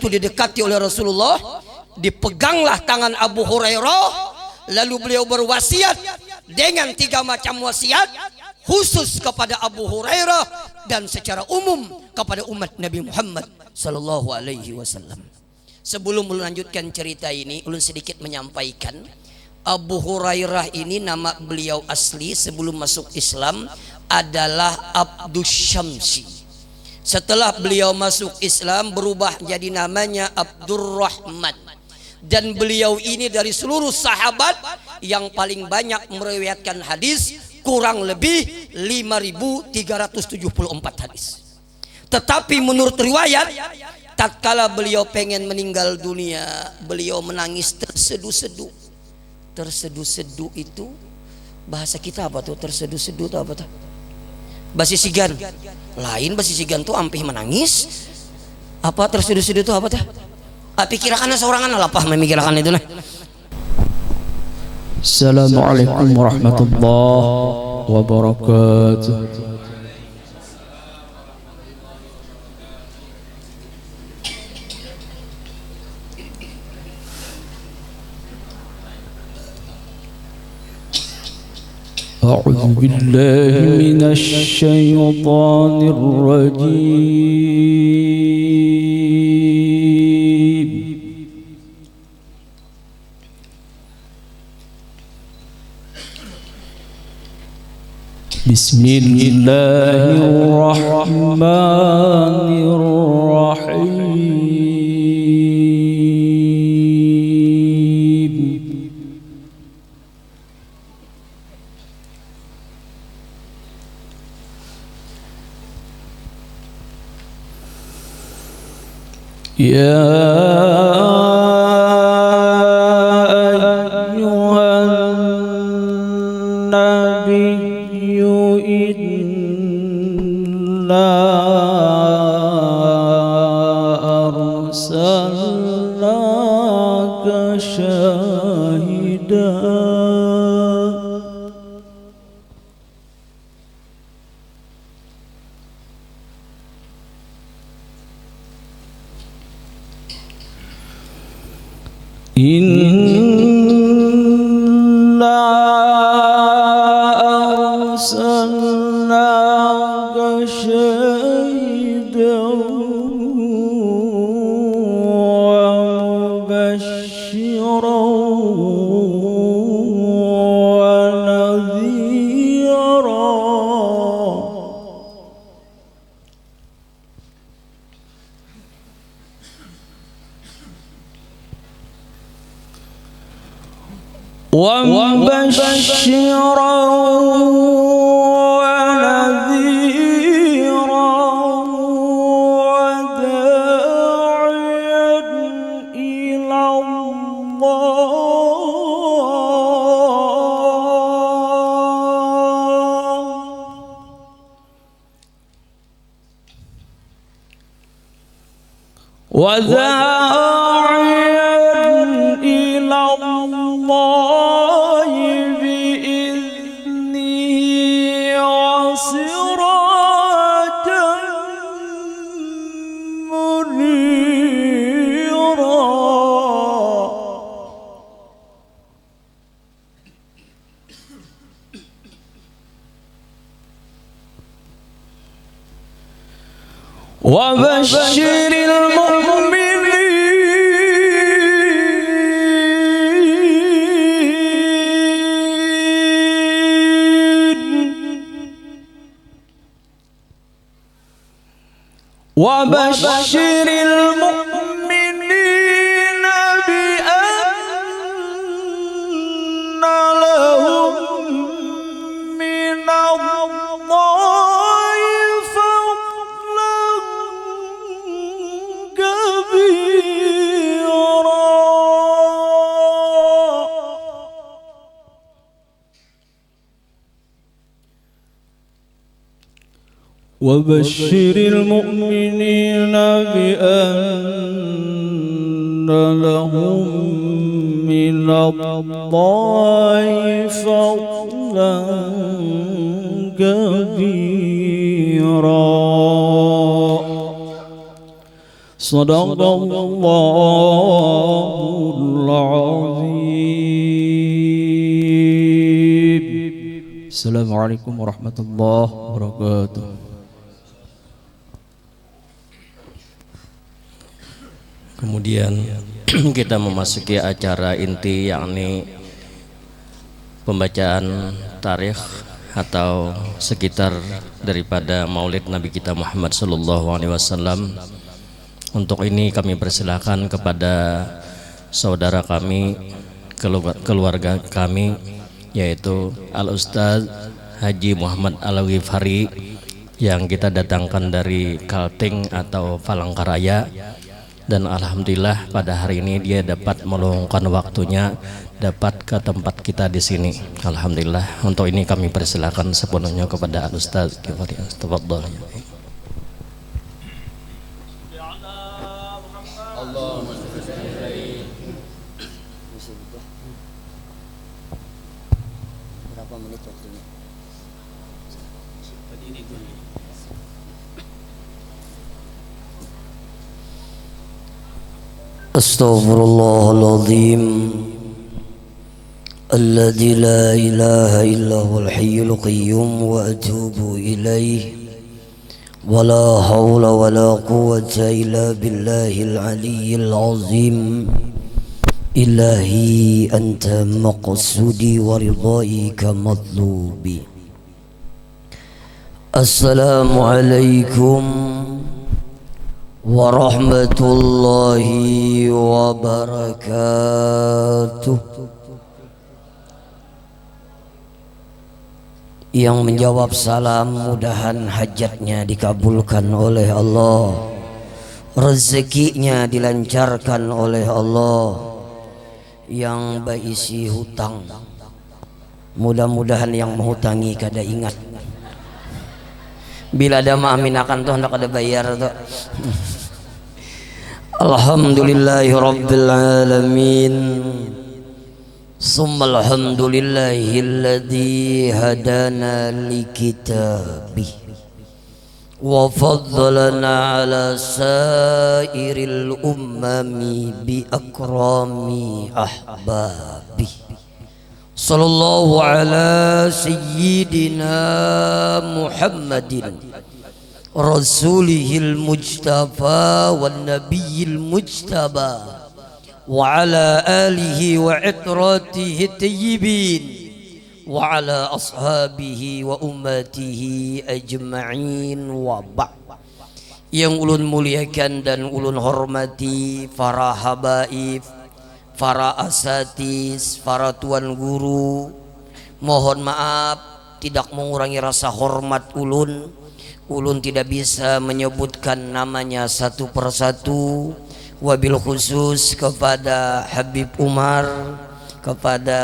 itu didekati oleh Rasulullah, dipeganglah tangan Abu Hurairah, lalu beliau berwasiat dengan 3 macam wasiat khusus kepada Abu Hurairah dan secara umum kepada umat Nabi Muhammad sallallahu alaihi wasallam. Sebelum melanjutkan cerita ini, ulun sedikit menyampaikan Abu Hurairah ini nama beliau asli sebelum masuk Islam adalah Abdus Syamsi. Setelah beliau masuk Islam berubah jadi namanya Abdurrahman. Dan beliau ini dari seluruh sahabat yang paling banyak meriwayatkan hadis, kurang lebih 5.374 hadis. Tetapi menurut riwayat, tatkala beliau pengen meninggal dunia, beliau menangis terseduh-seduh. Terseduh-seduh itu bahasa kita apa tuh? Terseduh-seduh itu apa tuh? Basi sigan. Lain basi sigan tuh ampih menangis. Apa terseduh-seduh itu apa tuh? Pikirakan seorangan lah apa memikirkan itu nah. Assalamualaikum warahmatullahi wabarakatuh. أعوذ بالله من الشيطان الرجيم. بسم الله الرحمن الرحيم. يا أيها النبي إنا أرسلناك شاهدا إنا أرسلناك شاهدا ومبشرا ونذيرا ومبشرا ونذيرا وداعيا إلى الله بإذنه وسراجا منيرا وبشر وبشر المؤمنين بأن لهم من الله فضلا كبيرا وبشر المؤمنين بأن لهم من الله فضلا كبيرا Sadaqallahul azim. Assalamualaikum warahmatullahi wabarakatuh. Kemudian kita memasuki acara inti, yakni pembacaan tarikh atau sekitar daripada Maulid Nabi kita Muhammad sallallahu alaihi wasallam. Untuk ini kami persilakan kepada saudara kami, keluarga kami, yaitu Al Ustaz Haji Muhammad Al-Ghifari yang kita datangkan dari Kalting atau Palangkaraya. Dan alhamdulillah pada hari ini dia dapat meluangkan waktunya dapat ke tempat kita di sini. Alhamdulillah. Untuk ini kami persilakan sepenuhnya kepada Ustaz Ghifari. Tafadhal. Berapa menit waktunya? Astaghfirullahaladzim Alladzi la ilaha illa huwal hayyul qayyum wa atubu ilaih wa la hawla wa la quwwata illa billahil aliyyil azim. Ilahi anta maqsudi wa ridhaika matlubi. Assalamualaikum warahmatullahi wabarakatuh. Yang menjawab salam mudahan hajatnya dikabulkan oleh Allah, rezekinya dilancarkan oleh Allah. Yang berisi hutang, mudah-mudahan yang menghutangi kada ingat. Bila ada maaminakan tuh hendak ada bayar tuh. Alhamdulillahi rabbil alamin. Summa alhamdulillahilladzi hadana likitabih wa faddalana ala sairil ummami bi akrami ahbabih. Sallallahu ala sayyidina Muhammadin rasulihil mujtaba wan nabiyil mujtaba wa ala alihi wa itratihi tayyibin wa ala ashabihi wa ummatihi ajma'in wa ba'd. Yang ulun muliakan dan ulun hormati para habaib, para asatis, para tuan guru, mohon maaf tidak mengurangi rasa hormat ulun. Ulun tidak bisa menyebutkan namanya satu persatu. Wabil khusus kepada Habib Umar, kepada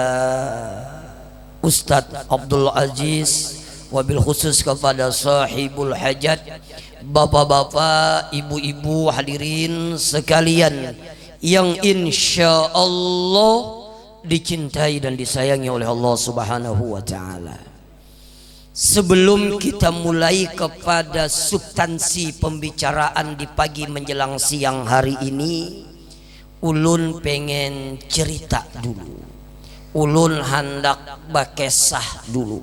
Ustadz Abdul Aziz, wabil khusus kepada sahibul hajat, bapak-bapak, ibu-ibu hadirin sekalian yang insya Allah dicintai dan disayangi oleh Allah Subhanahu wa ta'ala. Sebelum kita mulai kepada substansi pembicaraan di pagi menjelang siang hari ini, ulun pengen cerita dulu. Ulun hendak bakesah dulu.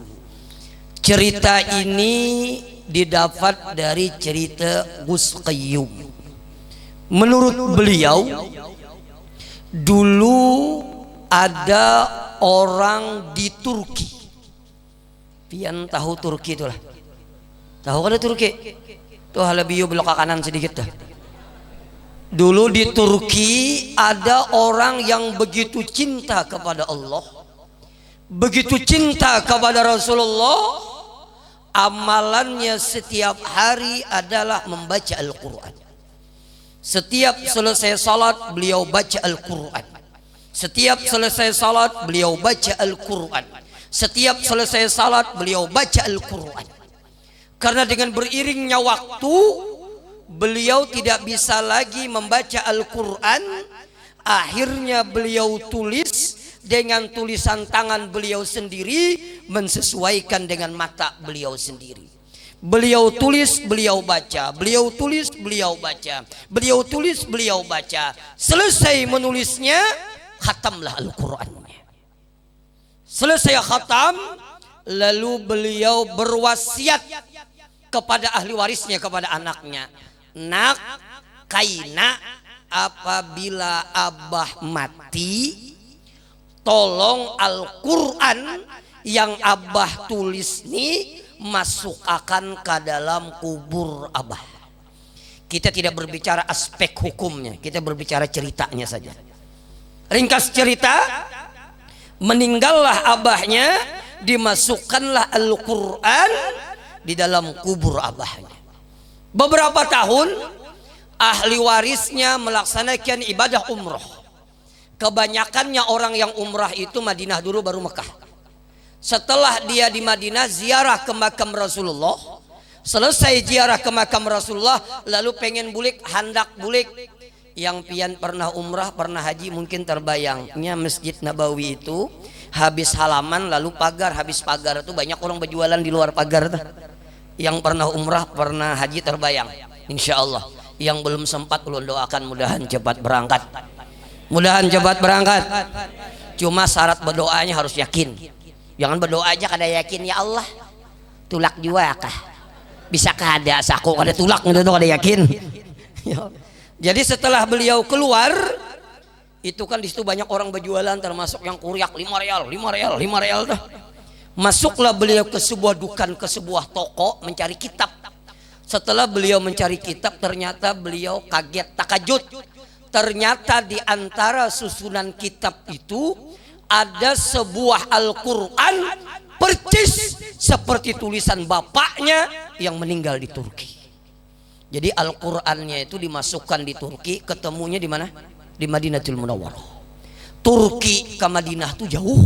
Cerita ini didapat dari cerita Gus Qayyum. Menurut beliau, dulu ada orang di Turki. Pian tahu Turki itulah. Tahu kan Turki? Tuh lebih belok ke kanan sedikit dah. Dulu di Turki ada orang yang begitu cinta kepada Allah, begitu cinta kepada Rasulullah. Amalannya setiap hari adalah membaca Al-Quran. Setiap selesai salat beliau baca Al-Quran. Setiap selesai salat beliau baca Al-Quran. Setiap selesai salat beliau baca Al-Quran. Karena dengan beriringnya waktu beliau tidak bisa lagi membaca Al-Quran. Akhirnya beliau tulis dengan tulisan tangan beliau sendiri, mensesuaikan dengan mata beliau sendiri. Beliau tulis, beliau baca, beliau tulis, beliau baca, beliau tulis, beliau baca. Selesai menulisnya, khatamlah Al-Qur'annya. Selesai khatam, lalu beliau berwasiat kepada ahli warisnya, kepada anaknya. Nak, kaina, apabila abah mati, tolong Al-Qur'an yang abah tulis ini masuk akan ke dalam kubur abah. Kita tidak berbicara aspek hukumnya, kita berbicara ceritanya saja. Ringkas cerita, meninggallah abahnya, dimasukkanlah Al-Qur'an di dalam kubur abahnya. Beberapa tahun ahli warisnya melaksanakan ibadah umroh. Kebanyakannya orang yang umrah itu Madinah dulu baru Mekah. Setelah dia di Madinah ziarah ke makam Rasulullah, selesai ziarah ke makam Rasulullah, lalu pengen bulik, handak bulik. Yang pian pernah umrah, pernah haji mungkin terbayangnya Masjid Nabawi itu habis halaman lalu pagar, habis pagar itu banyak orang berjualan di luar pagar tuh. Yang pernah umrah, pernah haji terbayang. Insya Allah. Yang belum sempat ulun doakan mudahan cepat berangkat. Mudahan cepat berangkat. Cuma syarat berdoanya harus yakin. Jangan berdoa aja kada yakin, ya Allah tulak juga kah, bisa kada saku kada tulak gitu kada yakin. Jadi setelah beliau keluar itu kan di situ banyak orang berjualan termasuk yang kuriak 5 real tuh. Masuklah beliau ke sebuah dukan, ke sebuah toko mencari kitab. Setelah beliau mencari kitab ternyata beliau kaget takajud. Ternyata di antara susunan kitab itu ada sebuah Al-Qur'an persis seperti tulisan bapaknya yang meninggal di Turki. Jadi Al-Qur'annya itu dimasukkan di Turki, ketemunya di mana? Di Madinatul Munawwarah. Turki ke Madinah tuh jauh.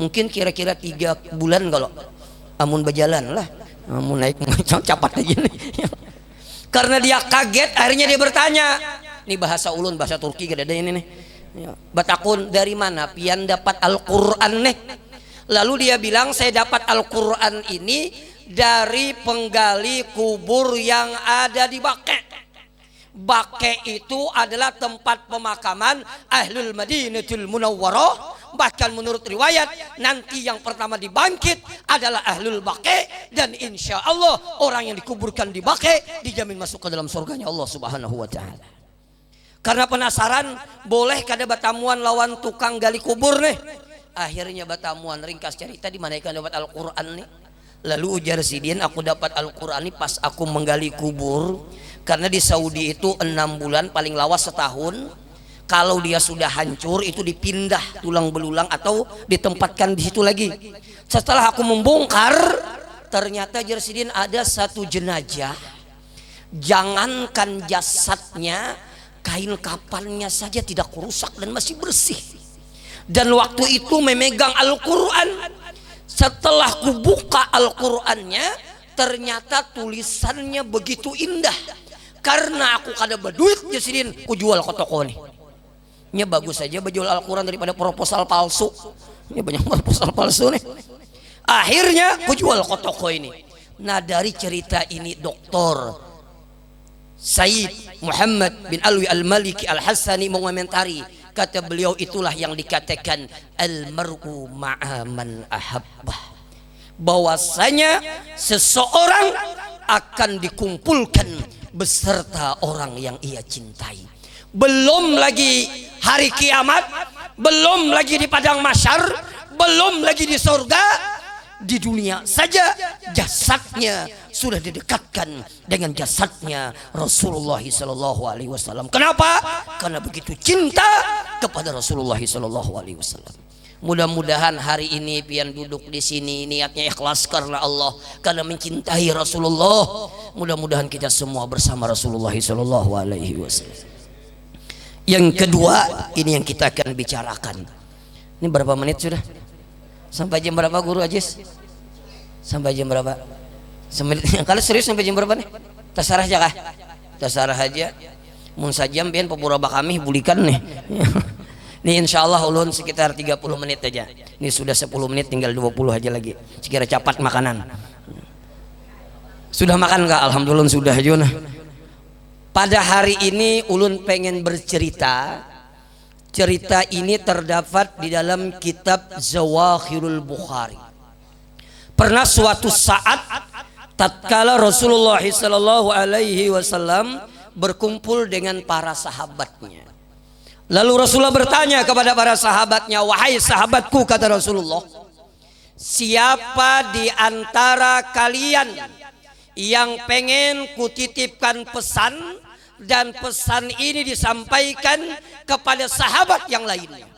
Mungkin kira-kira 3 bulan kalau amun berjalan lah. Amun naik capat aja nih. Karena dia kaget, akhirnya dia bertanya. Ini bahasa ulun, bahasa Turki gak ada ini nih. Batakun, dari mana pian dapat Al-Qur'an nih? Lalu dia bilang, saya dapat Al-Qur'an ini dari penggali kubur yang ada di Baqi'. Baqi' itu adalah tempat pemakaman Ahlul Madinatul Munawwarah. Bahkan menurut riwayat nanti yang pertama dibangkit adalah Ahlul Baqi', dan insya Allah orang yang dikuburkan di Baqi' dijamin masuk ke dalam surganya Allah Subhanahu wa Ta'ala. Karena penasaran, boleh kada batamuan lawan tukang gali kubur nih. Akhirnya batamuan, ringkas cerita di mana ikan dapat Al-Qur'an nih. Lalu ujar Sidin, aku dapat Al-Qur'an ini pas aku menggali kubur. Karena di Saudi itu 6 bulan paling lawas setahun. Kalau dia sudah hancur itu dipindah tulang belulang atau ditempatkan di situ lagi. Setelah aku membongkar, ternyata ujar Sidin ada satu jenazah. Jangankan jasadnya, kain kapannya saja tidak rusak dan masih bersih. Dan waktu itu memegang Al-Qur'an. Setelah kubuka Al-Qur'annya, ternyata tulisannya begitu indah. Karena aku kada berduit jasidin, ku jual ke toko nih. Ini bagus saja berjual Al-Qur'an daripada proposal palsu. Ini banyak proposal palsu nih. Akhirnya ku jual ke toko ini. Nah dari cerita ini Dr. Sayyid Muhammad bin Alwi Al-Maliki Al-Hassani mengomentari, kata beliau itulah yang dikatakan al-mar'u ma'a man ahabbah, bahwasanya seseorang akan dikumpulkan beserta orang yang ia cintai. Belum lagi hari kiamat, belum lagi di padang mahsyar, belum lagi di surga. Di dunia saja jasadnya sudah didekatkan dengan jasadnya Rasulullah sallallahu alaihi wasallam. Kenapa? Karena begitu cinta kepada Rasulullah sallallahu alaihi wasallam. Mudah-mudahan hari ini pian duduk di sini niatnya ikhlas karena Allah, karena mencintai Rasulullah. Mudah-mudahan kita semua bersama Rasulullah sallallahu alaihi wasallam. Yang kedua, ini yang kita akan bicarakan. Ini berapa menit sudah? Sampai jam berapa Guru Ajis? Sampai jam berapa? Kalau serius sampai jam berapa nih? Terserah aja kah? Terserah aja. Mun sajam pian pepuraba kami bulikan nih. Nih insya Allah ulun sekitar 30 menit aja. Ini sudah 10 menit, tinggal 20 aja lagi. Sekira cepat makanan. Sudah makan nggak? Alhamdulillah sudah Juna. Pada hari ini ulun pengen bercerita. Cerita ini terdapat di dalam kitab Zawakhirul Bukhari. Pernah suatu saat tatkala Rasulullah sallallahu alaihi wasallam berkumpul dengan para sahabatnya. Lalu Rasulullah bertanya kepada para sahabatnya, "Wahai sahabatku," kata Rasulullah, "siapa di antara kalian yang pengen kutitipkan pesan dan pesan ini disampaikan kepada sahabat yang lainnya?"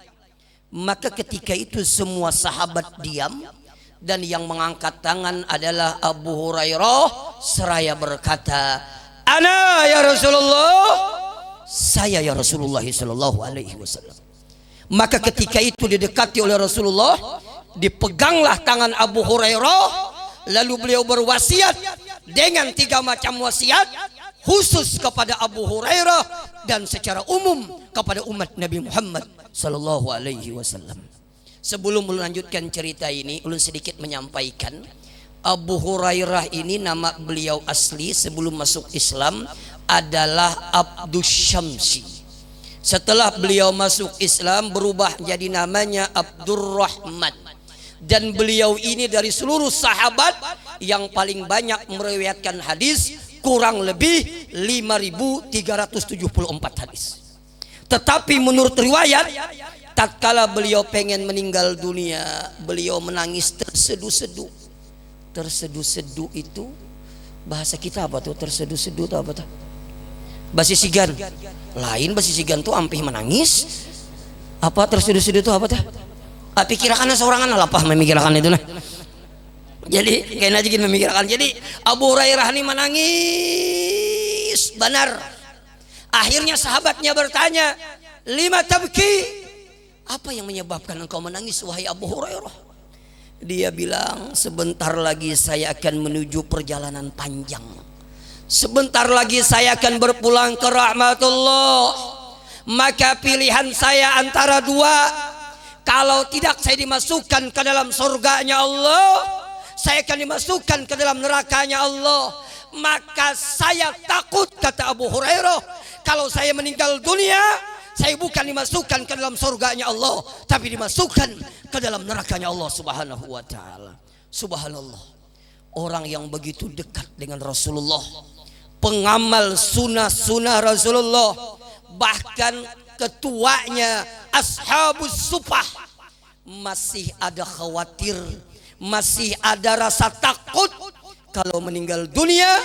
Maka ketika itu semua sahabat diam, dan yang mengangkat tangan adalah Abu Hurairah seraya berkata, "Ana ya Rasulullah," saya ya Rasulullah sallallahu alaihi wasallam. Maka ketika itu didekati oleh Rasulullah, dipeganglah tangan Abu Hurairah, lalu beliau berwasiat dengan 3 macam wasiat, khusus kepada Abu Hurairah dan secara umum kepada umat Nabi Muhammad sallallahu alaihi wasallam. Sebelum melanjutkan cerita ini, ulun sedikit menyampaikan, Abu Hurairah ini nama beliau asli sebelum masuk Islam adalah Abdus Syamsi. Setelah beliau masuk Islam berubah jadi namanya Abdurrahman. Dan beliau ini dari seluruh sahabat yang paling banyak meriwayatkan hadis, kurang lebih 5.374 hadis. Tetapi menurut riwayat, tatkala beliau pengen meninggal dunia, beliau menangis terseduh-seduh. Terseduh-seduh itu bahasa kita apa tuh? Terseduh-seduh itu apa tuh? Basi sigan. Lain basi sigan tuh ampih menangis. Apa terseduh-seduh itu apa tuh? Pikirakan seorangan lapah memikirkan itu nah. Jadi kayaknya aja memikirkan. Jadi Abu Hurairah ini menangis benar. Akhirnya sahabatnya bertanya, "Lima tabki?" Apa yang menyebabkan engkau menangis wahai Abu Hurairah? Dia bilang, "Sebentar lagi saya akan menuju perjalanan panjang. Sebentar lagi saya akan berpulang ke rahmatullah. Maka pilihan saya antara 2. Kalau tidak saya dimasukkan ke dalam surganya Allah, saya akan dimasukkan ke dalam nerakanya Allah. Maka saya takut," kata Abu Hurairah, "kalau saya meninggal dunia, saya bukan dimasukkan ke dalam surganya Allah, tapi dimasukkan ke dalam nerakanya Allah subhanahu wa ta'ala." Subhanallah. Orang yang begitu dekat dengan Rasulullah, pengamal sunnah-sunnah Rasulullah, bahkan ketuanya Ashabus Sufah, masih ada khawatir, masih ada rasa takut kalau meninggal dunia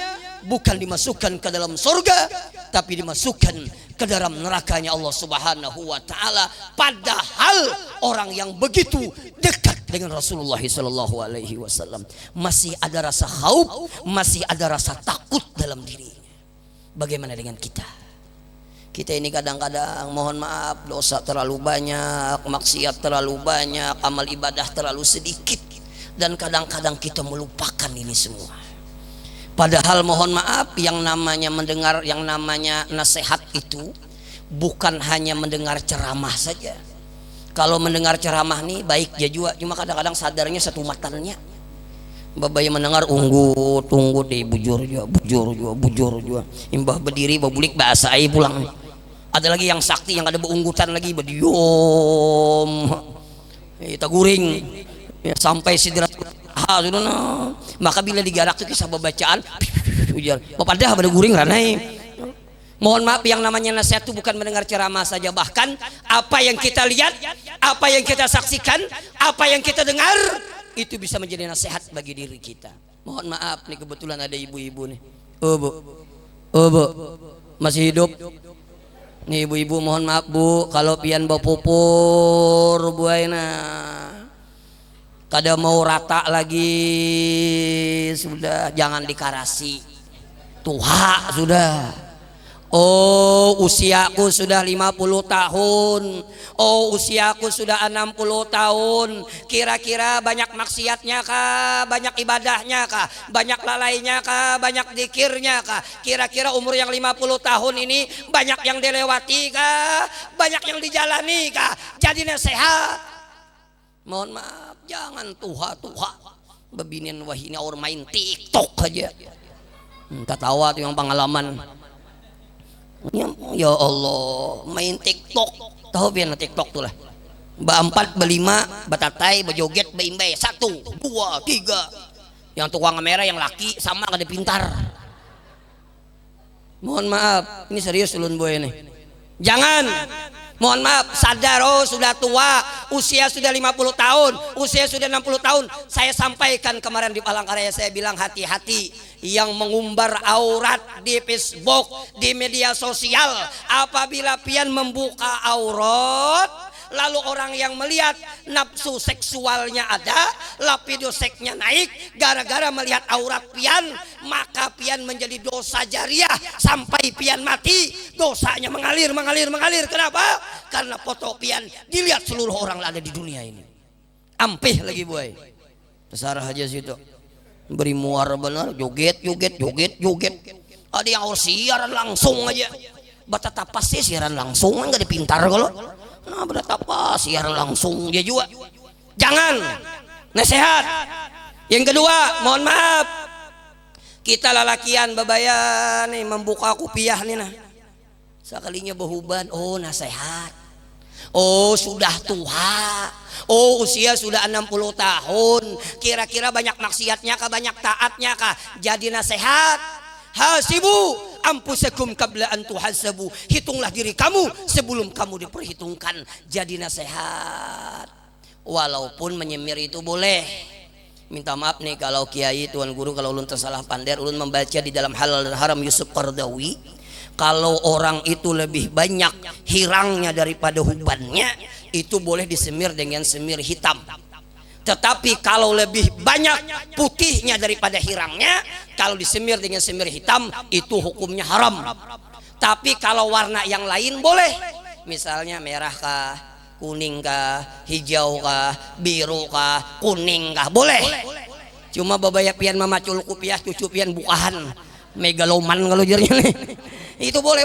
bukan dimasukkan ke dalam surga, tapi dimasukkan ke dalam nerakanya Allah subhanahu wa ta'ala. Padahal orang yang begitu dekat dengan Rasulullah sallallahu alaihi wasallam masih ada rasa khauf, masih ada rasa takut dalam dirinya. Bagaimana dengan kita? Kita ini kadang-kadang mohon maaf dosa terlalu banyak, maksiat terlalu banyak, amal ibadah terlalu sedikit, dan kadang-kadang kita melupakan ini semua. Padahal mohon maaf, yang namanya mendengar, yang namanya nasihat itu bukan hanya mendengar ceramah saja. Kalau mendengar ceramah nih baik ya juga, cuma kadang-kadang sadarnya satu matannya. Bapak yang mendengar unggut deh, bujur juga. Imbah berdiri babulik bahasa ai pulang. Ada lagi yang sakti yang ada beunggutan lagi bediom. Kita guring ya, sampai sidratul muntaha sudah nah. Maka bila digarak itu kisah bacaan ujar papadah pada guring ranai. Mohon maaf, yang namanya nasihat itu bukan mendengar ceramah saja, bahkan apa yang kita lihat, apa yang kita saksikan, apa yang kita dengar itu bisa menjadi nasihat bagi diri kita. Mohon maaf nih, kebetulan ada ibu-ibu nih. Bu masih hidup nih ibu-ibu, mohon maaf Bu, kalau pian bawa pupur Bu Aina kada mau rata lagi, sudah jangan dikarasi, tuha sudah. Oh usiaku sudah 50 tahun, oh usiaku sudah 60 tahun, kira-kira banyak maksiatnya kah, banyak ibadahnya kah, banyak lalainya kah, banyak zikirnya kah, kira-kira umur yang 50 tahun ini banyak yang dilewati kah, banyak yang dijalani kah, jadi nasihat. Mohon maaf, jangan tuha-tuha bebinian wahina orang main TikTok aja. Ketawa tuh yang pengalaman. Ya Allah, main TikTok. Tahu biar TikTok tuh lah. Ba-4, ba-5, batatai, bajoget, baimbai. 1, 2, 3. Yang tukang kamera yang laki sama kada pintar. Mohon maaf, ini serius ulun boy ini. Jangan. Mohon maaf, sadar, oh sudah tua, usia sudah 50 tahun, usia sudah 60 tahun. Saya sampaikan kemarin di Palangkaraya, saya bilang hati-hati yang mengumbar aurat di Facebook, di media sosial. Apabila pian membuka aurat, lalu orang yang melihat nafsu seksualnya ada, libido seksnya naik gara-gara melihat aurat pian, maka pian menjadi dosa jariah sampai pian mati, dosanya mengalir. Kenapa? Karena foto pian dilihat seluruh orang ada di dunia ini. Ampih lagi boy, terserah aja situ, beri muar benar, joget. Ada yang harus siaran langsung aja, batata pasti siaran langsung nggak dipintar kalau. Nah berapa siaran langsung dia juga. Jangan. Nasihat. Yang kedua, mohon maaf, kita lalakian babaya nih membuka kupiah nih nah. Sekalinya behuban, oh nasihat. Oh sudah tua. Oh usia sudah 60 tahun. Kira-kira banyak maksiatnya kah, banyak taatnya kah? Jadi nasihat. Hasibu ampusakum qabla an tuhasabu. Hitunglah diri kamu sebelum kamu diperhitungkan. Jadi nasihat. Walaupun menyemir itu boleh. Minta maaf nih kalau kiai tuan guru, kalau ulun tersalah pandai, ulun membaca di dalam Halal dan Haram Yusuf Qardawi, kalau orang itu lebih banyak hirangnya daripada hubannya, itu boleh disemir dengan semir hitam. Tetapi kalau lebih banyak putihnya daripada hirangnya, kalau disemir dengan semir hitam, itu hukumnya haram. Tapi kalau warna yang lain boleh. Misalnya merah kah, kuning kah, hijau kah, biru kah, kuning kah, boleh. Cuma babaya pian mamacul kupiah, cucu pian bukahan megaloman kalau jadinya nih. Itu boleh.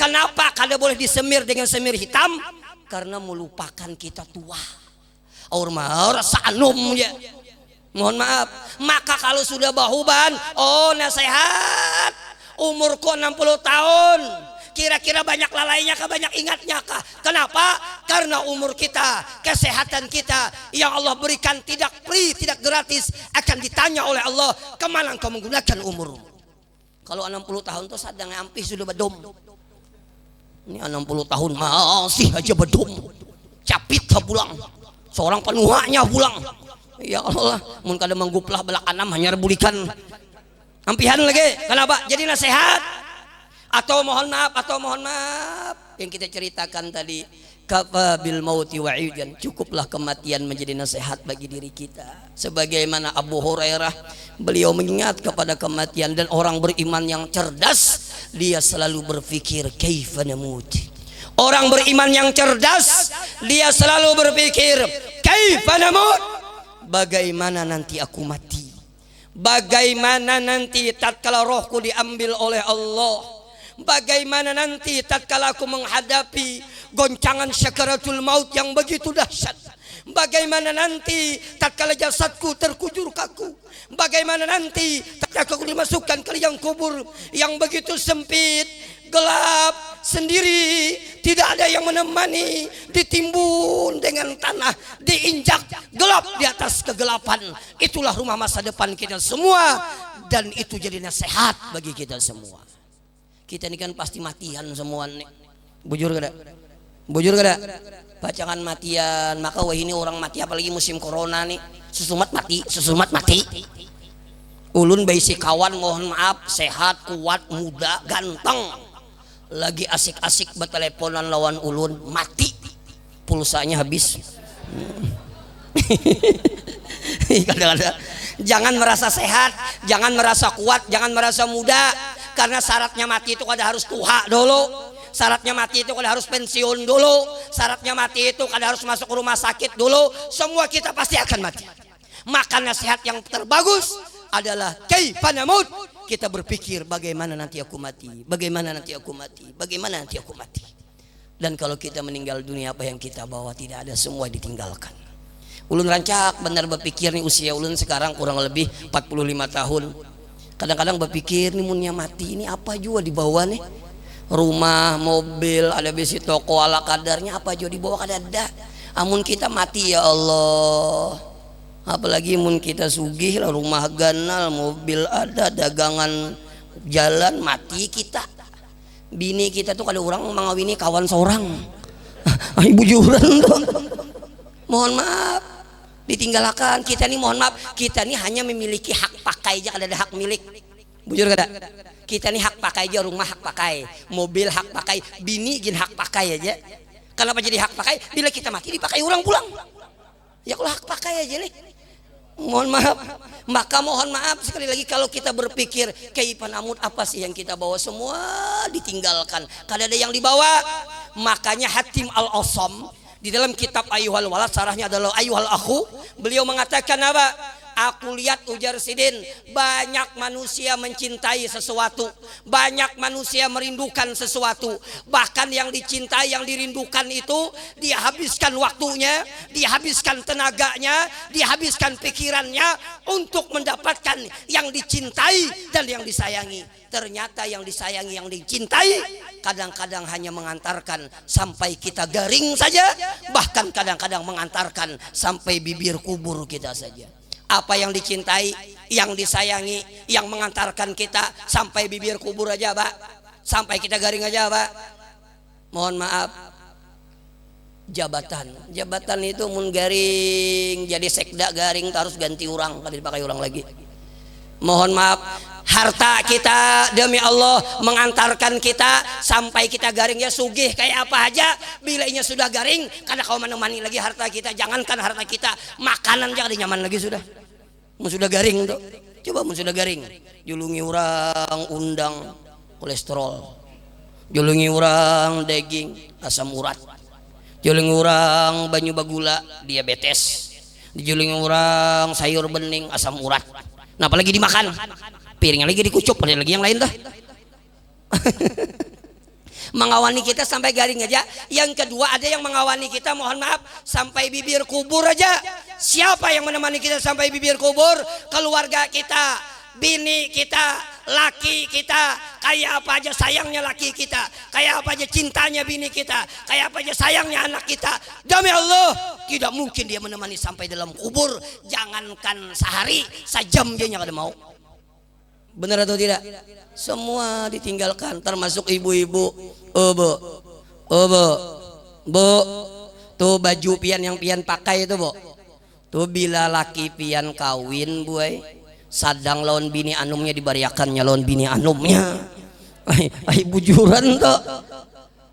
Kenapa kada boleh disemir dengan semir hitam? Karena melupakan kita tua. Rasa anum ya. Mohon maaf. Maka kalau sudah bahuban, oh nasihat, umurku 60 tahun, kira-kira banyak lalainya kah, banyak ingatnya kah? Kenapa? Karena umur kita, kesehatan kita yang Allah berikan tidak free, tidak gratis, akan ditanya oleh Allah, kemana engkau menggunakan umur? Kalau 60 tahun tuh sadang ampih sudah bedom. Ini 60 tahun masih aja bedom, capit pulang. Seorang penuhnya pulang. Ya Allah, mun kada mengguplah belak anam hanya rebulikan. Ampihan lagi. Kenapa? Jadi nasihat. Atau mohon maaf yang kita ceritakan tadi, kafa bil mauti wa'idan, cukuplah kematian menjadi nasihat bagi diri kita. Sebagaimana Abu Hurairah, beliau mengingat kepada kematian, dan orang beriman yang cerdas dia selalu berpikir kaifa namut. Orang beriman yang cerdas dia selalu berpikir kaifa namut, bagaimana nanti aku mati, bagaimana nanti tatkala rohku diambil oleh Allah, bagaimana nanti tatkala aku menghadapi goncangan syakaratul maut yang begitu dahsyat, bagaimana nanti tatkala jasadku terkujur kaku, bagaimana nanti tatkala aku dimasukkan ke liang kubur yang begitu sempit, gelap, sendiri, tidak ada yang menemani, ditimbun dengan tanah, diinjak gelap di atas kegelapan. Itulah rumah masa depan kita semua, dan itu jadi nasihat bagi kita semua. Kita ini kan pasti matian semua nih. Bujur kada? Bacangan matian. Maka wah ini orang mati, apalagi musim corona nih, susumat mati. Ulun baisi kawan, mohon maaf, sehat, kuat, muda, ganteng, lagi asik-asik berteleponan lawan ulun, mati, pulsanya habis. Kadang-kadang jangan merasa sehat, jangan merasa kuat, jangan merasa muda, karena syaratnya mati itu kada harus tua dulu, syaratnya mati itu kada harus pensiun dulu, syaratnya mati itu kada harus masuk rumah sakit dulu. Semua kita pasti akan mati. Maka nasihat yang terbagus adalah kaifa namut. Kita berpikir bagaimana nanti aku mati, bagaimana nanti aku mati. Dan kalau kita meninggal dunia, apa yang kita bawa tidak ada, semua ditinggalkan. Ulun rancak benar berpikir nih, usia ulun sekarang kurang lebih 45 tahun. Kadang-kadang berpikir nih munnya mati ini apa juga dibawa nih, rumah, mobil, ada besi toko ala kadarnya apa juga dibawa kadada. Amun kita mati ya Allah, apalagi mun kita sugih lah, rumah ganal, mobil ada, dagangan jalan, mati kita. Bini kita tuh kada orang mengawini kawan seorang. Ibu juran tuh. Mohon maaf, ditinggalkan. Kita nih mohon maaf, kita nih hanya memiliki hak pakai aja, kada ada hak milik. Bujur kada? Kita nih hak pakai aja, rumah hak pakai, mobil hak pakai, bini gin hak pakai aja. Kenapa jadi hak pakai? Bila kita mati dipakai orang pulang. Ya kalau hak pakai aja nih. Mohon maaf. Maka mohon maaf sekali lagi kalau kita berpikir keipan amut apa sih yang kita bawa, semua ditinggalkan. Kada ada yang dibawa. Makanya Hatim Al-Asam di dalam kitab Ayyuhal Walad, sarahnya adalah Ayyuhal Akhu, beliau mengatakan apa? Aku lihat, ujar Sidin, banyak manusia mencintai sesuatu, banyak manusia merindukan sesuatu, bahkan yang dicintai, yang dirindukan itu dia habiskan waktunya, dia habiskan tenaganya, dia habiskan pikirannya untuk mendapatkan yang dicintai dan yang disayangi. Ternyata yang disayangi, yang dicintai kadang-kadang hanya mengantarkan sampai kita garing saja, bahkan kadang-kadang mengantarkan sampai bibir kubur kita saja. Apa yang dicintai, yang disayangi, yang mengantarkan kita sampai bibir kubur aja, Pak. Sampai kita garing aja, Pak. Mohon maaf. Jabatan itu mun garing jadi sekda garing harus ganti orang, kada dipakai orang lagi. Mohon maaf, harta kita demi Allah mengantarkan kita sampai kita garing ya, sugih kayak apa aja, bilainya sudah garing karena kau menemani lagi harta kita. Jangankan harta kita, makanan jangan nyaman lagi sudah. Mun sudah garing tuh, coba mun sudah garing, julungi orang undang kolesterol, julungi orang daging asam urat, julungi orang banyu bagula diabetes, dijulungi orang sayur bening asam urat. Nah apalagi dimakan, piringnya lagi dikucup, ada lagi yang lain dah. Mengawani kita sampai garing aja. Yang kedua ada yang mengawani kita, mohon maaf, sampai bibir kubur aja. Siapa yang menemani kita sampai bibir kubur? Keluarga kita, bini kita, laki kita. Kayak apa aja sayangnya laki kita, kayak apa aja cintanya bini kita, kayak apa aja sayangnya anak kita. Demi Allah tidak mungkin dia menemani sampai dalam kubur. Jangankan sehari, sejam dia nggak ada mau. Benar atau tidak? Semua ditinggalkan, termasuk ibu-ibu. Bu, tuh baju pian yang pian pakai itu, Bu. Tuh bila laki pian kawin, buai, sadang lawan bini anumnya dibariakannya lawan bini anumnya. Ay bujuran tuh.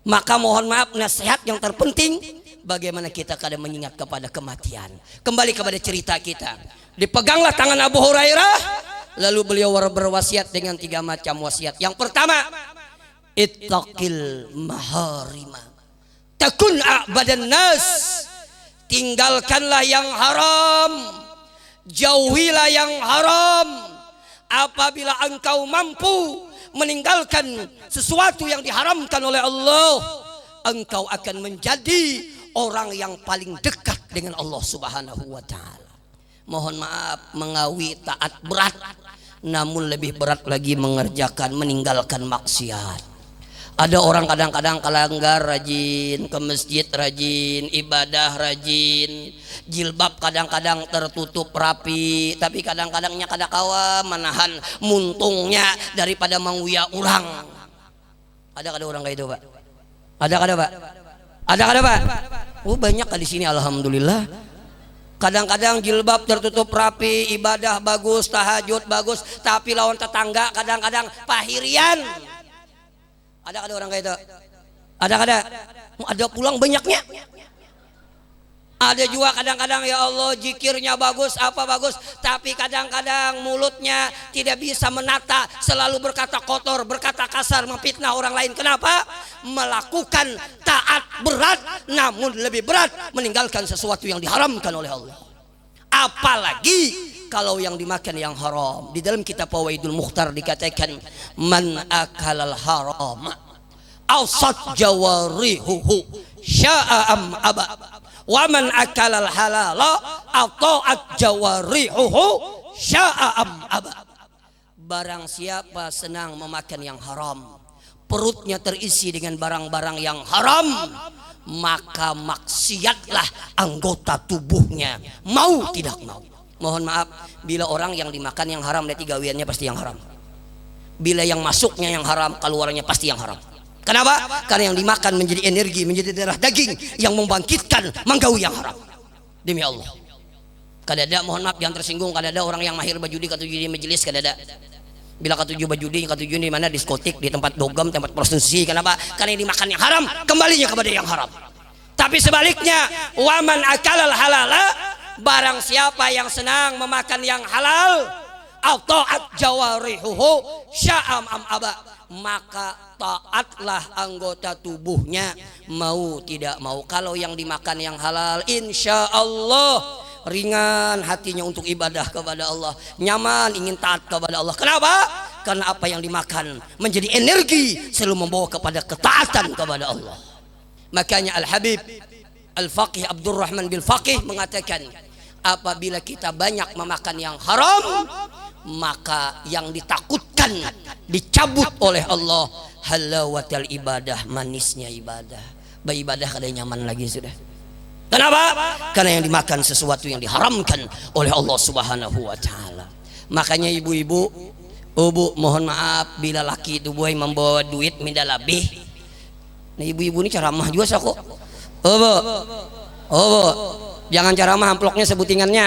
Maka mohon maaf, nasihat yang terpenting, bagaimana kita kadang mengingat kepada kematian. Kembali kepada cerita kita. Dipeganglah tangan Abu Hurairah, lalu beliau berwasiat dengan 3 macam wasiat. Yang pertama, ittaqil maharima takun a'badan nas. Tinggalkanlah yang haram, jauhilah yang haram. Apabila engkau mampu meninggalkan sesuatu yang diharamkan oleh Allah, engkau akan menjadi orang yang paling dekat dengan Allah Subhanahu wa ta'ala. Mohon maaf, mengawi taat berat, namun lebih berat lagi meninggalkan maksiat. Ada orang kadang-kadang kalanggar rajin, ke masjid rajin, ibadah rajin, jilbab kadang-kadang tertutup rapi, tapi kadang-kadangnya kada kawa menahan muntungnya daripada menguya orang. Ada kada orang kayak itu, Pak? Ada kada, Pak? Ada kada, Pak? Oh banyak di sini, alhamdulillah. Kadang-kadang jilbab tertutup rapi, ibadah bagus, tahajud bagus, tapi lawan tetangga kadang-kadang pahirian. Ada kada orang kayak itu? Ada kada? Ada pulang banyaknya. Ada juga kadang-kadang ya Allah zikirnya bagus, apa bagus, tapi kadang-kadang mulutnya tidak bisa menata, selalu berkata kotor, berkata kasar, memfitnah orang lain. Kenapa? Melakukan taat berat, namun lebih berat meninggalkan sesuatu yang diharamkan oleh Allah. Apalagi kalau yang dimakan yang haram. Di dalam kitab Fawaidul Mukhtar dikatakan, man akalal haram awsat jawarihuhu sya'a am aba, wa man akalal halala ata'at jawarihuhu sya'a am aba. barang siapa senang memakan yang haram, perutnya terisi dengan barang-barang yang haram, maka maksiatlah anggota tubuhnya, mau tidak mau. Mohon maaf, bila orang yang dimakan yang haram, berarti gawiannya pasti yang haram. Bila yang masuknya yang haram, keluarnya pasti yang haram. Kenapa? Karena yang dimakan menjadi energi, menjadi darah daging yang membangkitkan menggawi yang haram. Demi Allah. Kadada, mohon maaf yang tersinggung, kadada orang yang mahir bajudi katuju di majelis, kadada. Bila katuju bajudi, katuju di mana, diskotik, di tempat dogam, tempat prostitusi. Kenapa? Karena yang dimakan yang haram, kembalinya kepada yang haram. Tapi sebaliknya, waman akalal halala, barang siapa yang senang memakan yang halal, ata'at jawarihuhu sya'am am aba, maka taatlah anggota tubuhnya, mau tidak mau. Kalau yang dimakan yang halal, insya Allah ringan hatinya untuk ibadah kepada Allah, nyaman ingin taat kepada Allah. Kenapa? Karena apa yang dimakan menjadi energi, selalu membawa kepada ketaatan kepada Allah. Makanya Al-Habib Al-Faqih Abdurrahman bin Faqih mengatakan, apabila kita banyak memakan yang haram, maka yang ditakutkan dicabut oleh Allah halawatul ibadah, manisnya ibadah. Beribadah kada nyaman lagi sudah. Kenapa? Karena yang dimakan sesuatu yang diharamkan oleh Allah Subhanahu wa taala. Makanya ibu-ibu, mohon maaf bila laki itu boy membawa duit minda lebih. Nah, ibu-ibu ini ceramah juga kok. Jangan ceramah amploknya sebutingannya.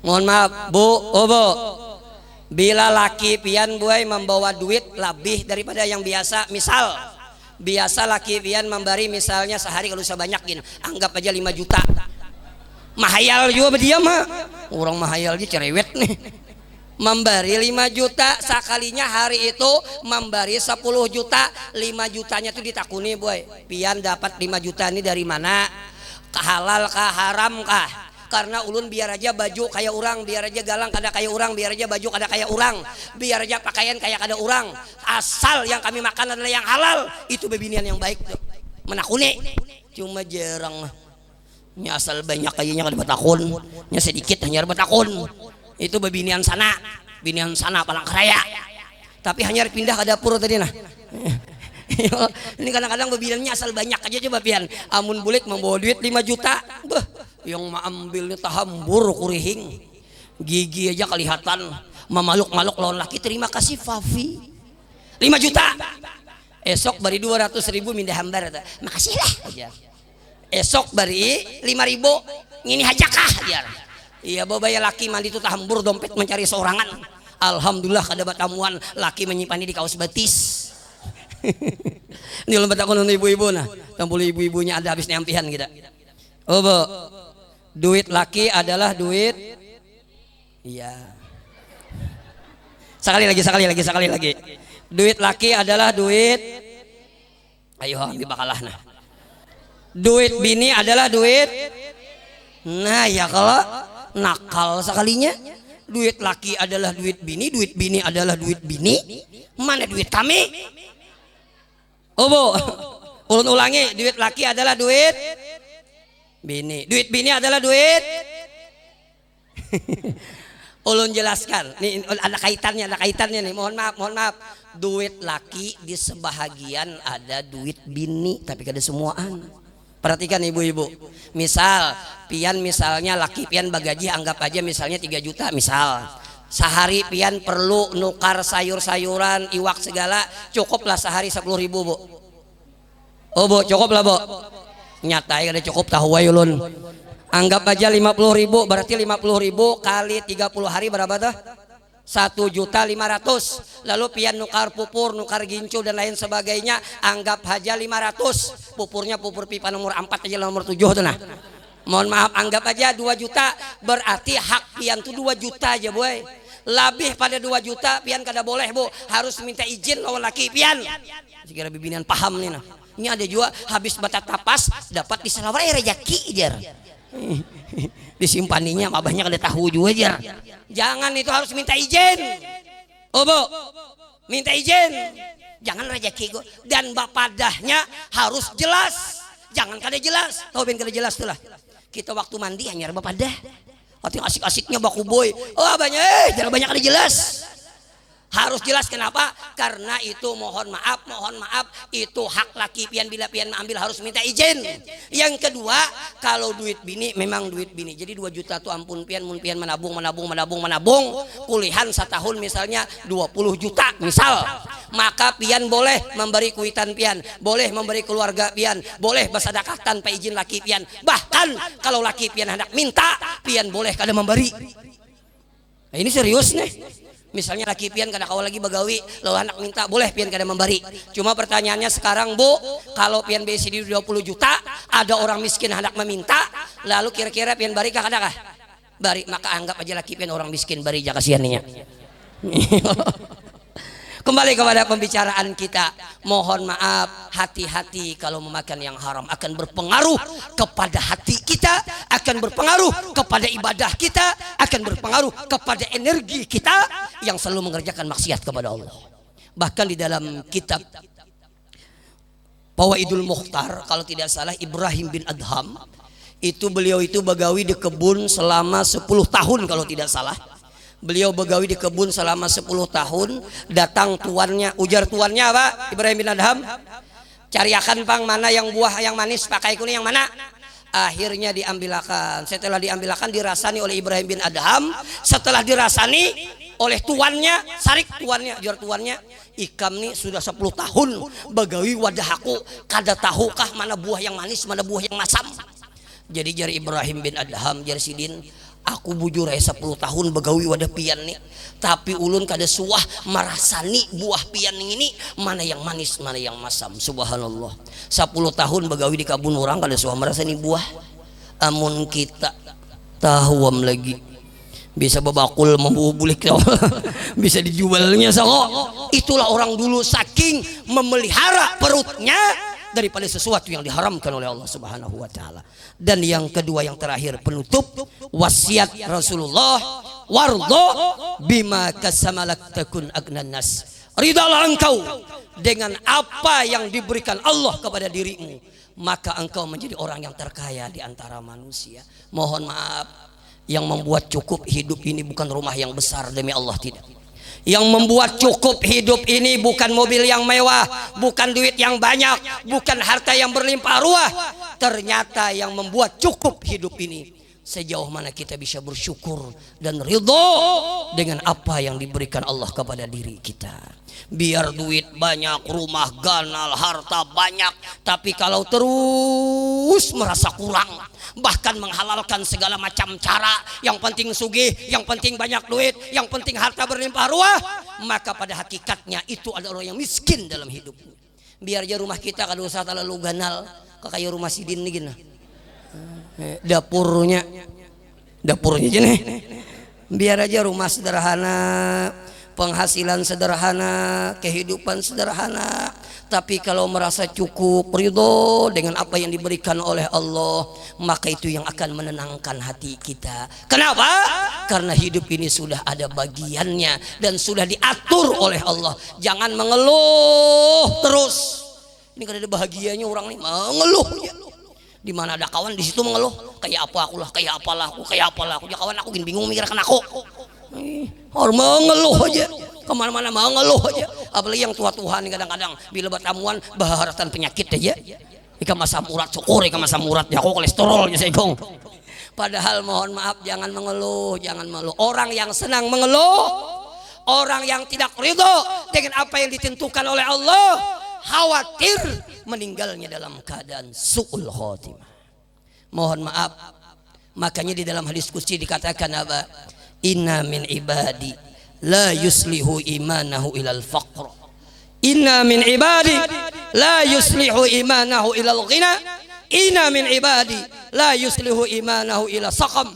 Mohon maaf, Bu, bila laki pian boy membawa duit lebih daripada yang biasa, misal biasa laki pian memberi misalnya sehari kalau sebanyakin, anggap aja 5 juta. Mahayal juga dia mah. Orang mahayal dia cerewet nih. Memberi 5 juta sekalinya, hari itu memberi 10 juta. 5 jutanya tuh ditakuni boy, pian dapat 5 juta ini dari mana? Halal kah, haram kah? Karena ulun biar aja baju kayak orang, biar aja galang kada kayak orang, biar aja baju kada kayak orang, biar aja pakaian kayak kada orang, asal yang kami makan adalah yang halal. Itu bebinian yang baik tuh. Menakuni cuma jarang nya, asal banyak kayaknya kada betakun, nya sedikit hanya betakun. Itu bebinian sana palang keraya, tapi hanya pindah ke dapur tadi nah. Ini kadang-kadang bebiniannya asal banyak aja. Coba pian amun bulik membawa duit 5 juta, yang ambilnya tahambur kurihing, gigi aja kelihatan memaluk-maluk lawan laki. Terima kasih Fafi, 5 juta. Esok bari 200.000 mindah hambar, makasih lah aja. Esok bari 5.000 ngini hajakah aja. Iya bawa ya laki mandi tuh tahambur dompet mencari seorangan. Alhamdulillah kada batamuan laki menyimpan di kaos betis. Ini lompat aku nonton ibu-ibu nah, tampul ibu-ibunya ada habis nyampihan kita. Duit laki adalah duit, iya. Sekali lagi. Duit laki adalah duit, ayo ambil bakalah nah. Duit bini adalah duit, nah ya kalau nakal sekalinya. Duit laki adalah duit bini adalah duit bini. Mana duit kami? Ulun ulangi, duit laki adalah duit bini adalah duit. Ulun jelaskan, nih ada kaitannya nih. Mohon maaf. Duit laki di sebahagian ada duit bini, tapi kada semuaan. Perhatikan ibu-ibu. Misal pian misalnya laki pian bagaji anggap aja misalnya 3 juta misal. Sehari pian perlu nukar sayur-sayuran, iwak segala, cukuplah sehari 10.000 Bu. Cukup lah Bu. Nyata ya ada cukup tahu ulun. Anggap aja 50.000, berarti 50.000 kali 30 hari berapa tuh? 1.500.000. Lalu pian nukar pupur, nukar gincu dan lain sebagainya, anggap aja 500. Pupurnya pupur pipa nomor 4 aja, nomor 7 tuh nah. Mohon maaf, anggap aja 2 juta, berarti hak pian tuh 2 juta aja boy. Lebih pada 2 juta pian kada boleh Bu, harus minta izin lawan laki pian. Sekira bibinian paham nih nah. Ini ada juga habis batat tapas dapat diselawar rezeki jar. Disimpaninya abahnya kada tahu juga jar. Jangan, itu harus minta izin. Minta izin. Jangan rezeki gua, dan bapadahnya harus jelas. Jangan kada jelas. Tahu ben kada jelas tuh lah. Kita waktu mandi hanya bapadah. Waktu asik-asiknya baku boy. Abahnya jangan banyak kada jelas. Harus jelas. Kenapa? Karena itu mohon maaf itu hak laki pian, bila pian ambil harus minta izin. Yang kedua, kalau duit bini memang duit bini. Jadi 2 juta tuh ampun pian, mun pian menabung kulihan setahun misalnya 20 juta misal, maka pian boleh memberi kuitan pian, boleh memberi keluarga pian, boleh bersedekah tanpa izin laki pian. Bahkan kalau laki pian hendak minta, pian boleh kada memberi. Nah, ini serius nih. Misalnya laki pian kada kawal lagi bagawi, lo anak minta boleh pian kada memberi. Cuma pertanyaannya sekarang Bu, kalau pian besi di 20 juta, ada orang miskin hendak meminta, lalu kira-kira pian bari kah kada kah? Bari, maka anggap aja laki pian orang miskin, bari aja kasihannya. Kembali kepada pembicaraan kita, mohon maaf, hati-hati kalau memakan yang haram, akan berpengaruh kepada hati kita, akan berpengaruh kepada ibadah kita, akan berpengaruh kepada energi kita yang selalu mengerjakan maksiat kepada Allah. Bahkan di dalam kitab Fawaidul Mukhtar, kalau tidak salah Ibrahim bin Adham, itu beliau itu begawi di kebun selama 10 tahun kalau tidak salah. Beliau begawi di kebun selama 10 tahun. Datang tuannya, ujar tuannya apa? Ibrahim bin Adham, cariakan pang mana yang buah yang manis, pakai kuning yang mana? Akhirnya diambilakan. Setelah diambilakan, dirasani oleh Ibrahim bin Adham. Setelah dirasani oleh tuannya, sarik tuannya, ujar tuannya, ikam nih sudah 10 tahun begawi wadah aku, kada tahukah mana buah yang manis, mana buah yang masam? Jadi jari Ibrahim bin Adham, jari Sidin, aku bujur 10 tahun begawi wadah pian nih, tapi ulun kada suah merasani buah pian ini mana yang manis mana yang masam. Subhanallah, 10 tahun begawi di kebun orang kada suah merasani buah. Amun kita tahuam lagi bisa babakul membubulik bisa dijualnya sako. Itulah orang dulu saking memelihara perutnya daripada sesuatu yang diharamkan oleh Allah Subhanahu wa taala. Dan yang kedua, yang terakhir, penutup, wasiat Rasulullah, wardo bima kasamalak takun agnan nas. Ridalah engkau dengan apa yang diberikan Allah kepada dirimu, maka engkau menjadi orang yang terkaya di antara manusia. Mohon maaf, yang membuat cukup hidup ini bukan rumah yang besar, demi Allah tidak. Yang membuat cukup hidup ini bukan mobil yang mewah, bukan duit yang banyak, bukan harta yang berlimpah ruah. Ternyata yang membuat cukup hidup ini, sejauh mana kita bisa bersyukur dan ridho dengan apa yang diberikan Allah kepada diri kita. Biar duit banyak, rumah ganal, harta banyak, tapi kalau terus merasa kurang, bahkan menghalalkan segala macam cara, yang penting sugih, yang penting banyak duit, yang penting harta berlimpah ruah, maka pada hakikatnya itu adalah orang yang miskin dalam hidupnya. Biar aja rumah kita kada usah terlalu ganal, kayak rumah Sidin nih gini. Dapurnya aja nih. Biar aja rumah sederhana, penghasilan sederhana, kehidupan sederhana, tapi kalau merasa cukup, ridho dengan apa yang diberikan oleh Allah, maka itu yang akan menenangkan hati kita. Kenapa? Karena hidup ini sudah ada bagiannya dan sudah diatur oleh Allah. Jangan mengeluh terus. Ini kan ada bahagianya orang nih mengeluh. Di mana ada kawan di situ mengeluh, kayak apa aku lah, kayak apalah aku, kayak apalah aku. Ya kawan aku gini bingung mikirkan aku. Orang mengeluh aja, kemana-mana mengeluh aja. Apalagi yang tua-tuhan kadang-kadang bila bertamuan baharatan penyakit aja. Ika masam urat syukur, ika masam urat ya kok kolesterol ya segong. Padahal mohon maaf, jangan mengeluh, jangan mengeluh. Orang yang senang mengeluh, orang yang tidak ridho dengan apa yang ditentukan oleh Allah, khawatir meninggalnya dalam keadaan su'ul khotimah. Mohon maaf, makanya di dalam hadis qudsi dikatakan apa? Inna min ibadi la yuslihu imanahu ilal faqr. Inna min ibadi la yuslihu imanahu ilal ghina. Inna min ibadi la yuslihu imanahu ila saqam.